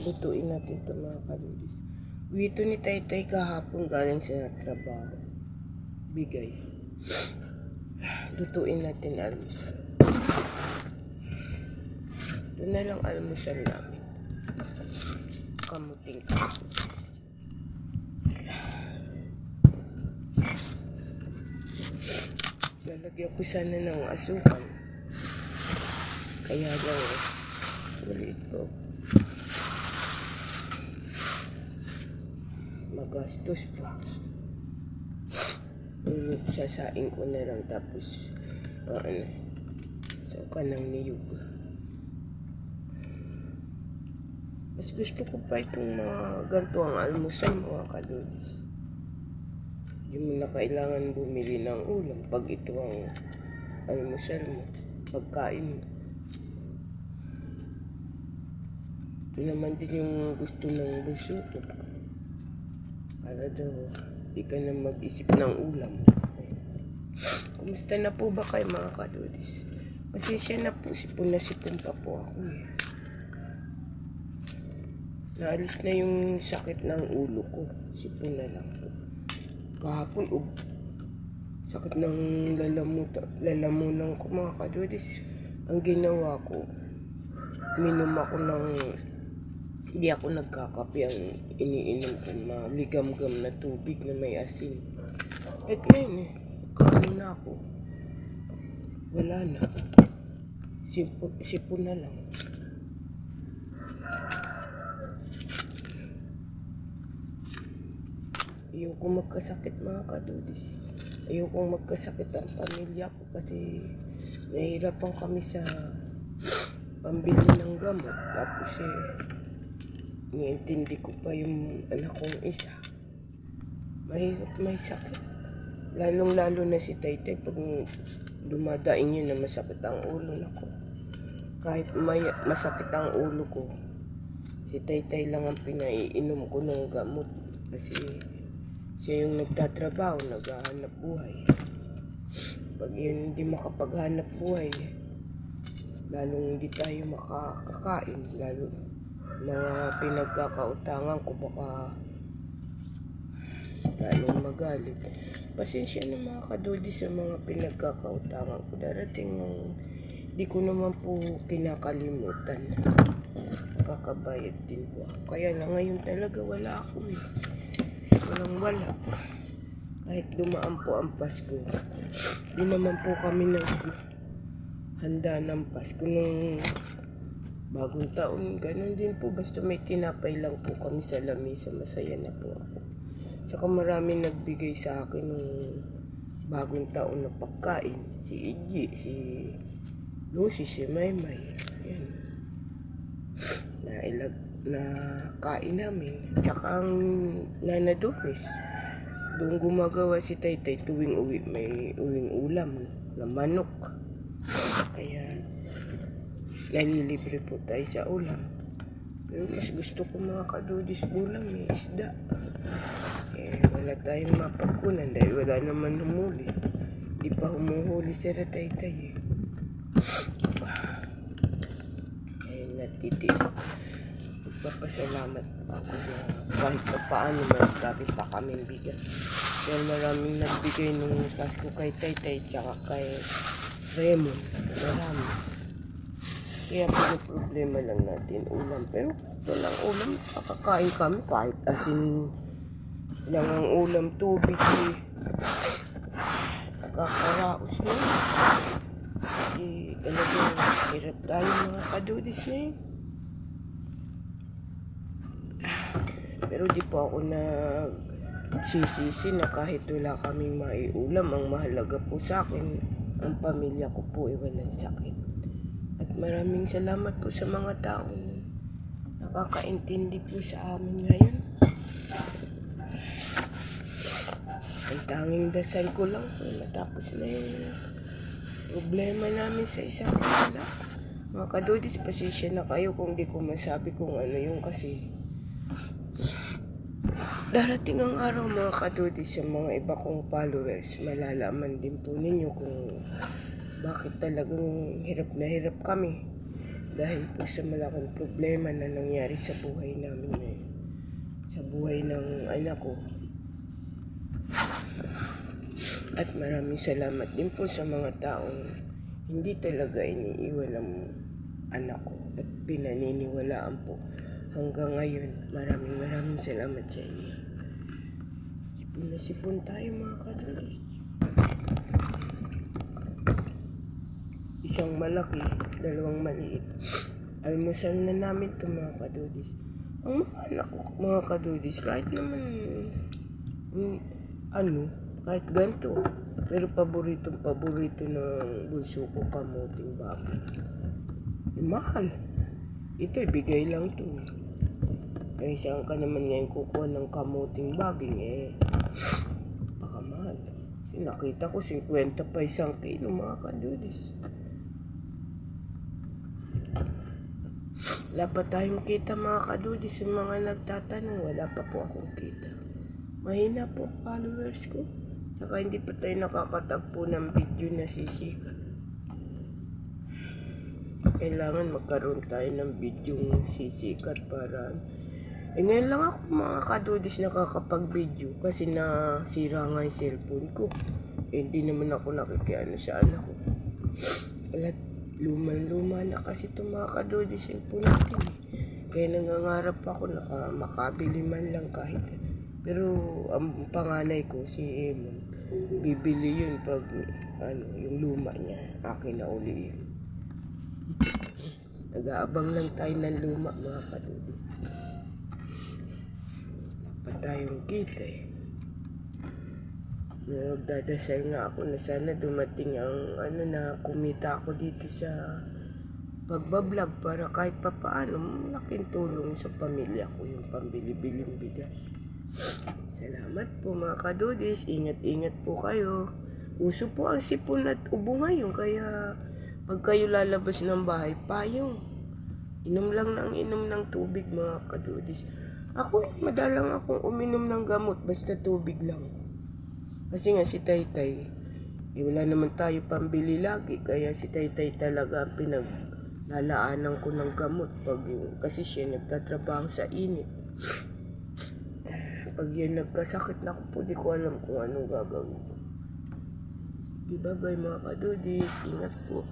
Lutuin natin ito mga kaludis. Wito ni Taytay kahapon galing sa trabaho. Bigay. Lutuin natin almusal. Ito na lang almusal namin. Kamuting kaso. Lalagyan ko sana ng asukal. Kaya lang ulit ko. Magastos pa. Sasain ko na lang tapos sauka ng niyog. Mas gusto ko pa itong mga ganito ang almusal mga kaludis. Hindi mo na kailangan bumili ng ulam pag ito ang almusal mo, pagkain mo. Ito naman din yung gusto ng buso ko. Para daw, di ka na mag-isip ng ulam. Kumusta na po ba kayo mga kaludis? Pasensya na po, sipon pa po ako eh. Naalis na yung sakit ng ulo ko. Sipon na lang po. Kahapon, sakit ng lalamunan ko mga kaludis. Ang ginawa ko, minom ako ng, hindi ako nagkakape, ang iniinom ko maligam-gam na tubig na may asin. At ngayon kain na ako. Wala na. Sipon na lang. Ayokong magkasakit mga kaludis. Ayokong magkasakit ang pamilya ko kasi nahihirapan kami sa pambili ng gamot. Tapos niintindi ko pa yung anak kong isa. Mahirap may sakit. Lalong-lalo na si Taytay pag dumadaing yun na masakit ang ulo nako. Kahit may masakit ang ulo ko, si Taytay lang ang pinaiinom ko ng gamot. Kasi siya yung nagtatrabaho, naghahanap buhay. Pag yun hindi makapaghanap buhay, lalong hindi tayo makakakain. Lalo mga pinagkakautangan ko baka lalong magalit. Pasensya na mga kaludis sa mga pinagkakautangan ko. Darating ng di ko naman po kinakalimutan. Kakabayad din po ako. Kaya lang ngayon talaga wala ako eh. Wala. Kahit dumaan po ang Pasko, di naman po kami handa ng Pasko nung bagong taon. Ganun din po, basta may tinapay lang po kami sa lamesa, masaya na po ako. Saka maraming nagbigay sa akin nung bagong taon na pagkain. Si Iggy, si Lucy, si Maymay. Yan. Na kain namin. Tsaka ang Nana Dufes, doon gumagawa si Taytay tuwing uwi. May uwing ulam na manok. Kaya nalilibre po tayo sa ulam. Pero mas gusto ko mga kaludis ulam may isda. Wala tayong mapagkunan dahil wala naman humuli. Di pa humuhuli si Taytay eh. Natitis. Magpapasalamat ako na kahit pa paano magkabit pa kami bigas. Dahil maraming nagbigay nung Pasko kay Taytay tsaka kay Raymond. Marami. Kaya problema lang natin ulam. Pero walang ulam, kakakain kami kahit asin lang ang ulam, tubig eh. Nakakaraos na yun. Talagang hirap tayo mga kaludis na yun. Pero di po ako nagsisisi na kahit wala kaming maiulam. Ang mahalaga po sa akin, ang pamilya ko po ay walang sakit. At maraming salamat po sa mga taong nakakaintindi po sa amin ngayon. Ang tanging dasal ko lang po matapos na yung problema namin sa isang anak. Mga kaludis, pasensya na kayo kung di ko masabi kung ano yung kasi darating ang araw mga kaludis sa mga iba kong followers. Malalaman din po ninyo kung bakit talagang hirap na hirap kami. Dahil po sa malaking problema na nangyari sa buhay namin ngayon. Sa buhay ng anak ko. At maraming salamat din po sa mga taong hindi talaga iniiwan ng anak ko at pinaniniwalaan po hanggang ngayon. Maraming salamat sa inyo. Sipon na sipon tayo mga kadulis. Isang malaki, dalawang maliit. Almusal na namin ito mga kadudis. Ang mga anak ko mga kadudis, kahit naman kahit ganito. Pero paborito ng bunso ko kamuting baboy. Mahal. Ito bigay lang to. Eh saan ka naman ngayon kukuha ng kamuting baging baka mahal. Nakita ko 50 pa isang kilo mga kadudis. Wala pa tayong kita mga kadudis. Yung mga nagtatanong, wala pa po akong kita. Mahina po followers ko. Saka hindi pa tayo nakakatagpo ng video na sisikat. Kailangan magkaroon tayo ng video sisikat para ngayon lang ako mga kadudis nakakapag-video kasi nasira nga yung cellphone ko. Hindi naman ako nakikiano sa anak ko. Wala, luman-luma na kasi itong mga kadudis cellphone natin Kaya nangangarap ako makabili man lang kahit. Pero ang panganay ko si Emon, bibili yun pag yung luma niya. Akin na uli yun. Nag-aabang lang tayo ng luma mga kadudis. Pa tayong kita Nagdadasal nga ako na sana dumating ang na kumita ako dito sa pagbablog para kahit papaano malaking tulong sa pamilya ko yung pambili-biling bigas. Salamat po mga kadudis. Ingat-ingat po kayo. Uso po ang sipon at ubo ngayon kaya pag kayo lalabas ng bahay, payong. Inom lang ng tubig mga kadudis. Ako, madalang akong uminom ng gamot, basta tubig lang. Kasi nga si Taytay, wala naman tayo pambili lagi, kaya si Taytay talaga pinaglalaanan ko ng gamot. Kasi siya nagtatrabaho sa init. Pag yan nagkasakit na ako po, di ko alam kung anong gagawin ko. Bye-bye mga kadudis, ingat po.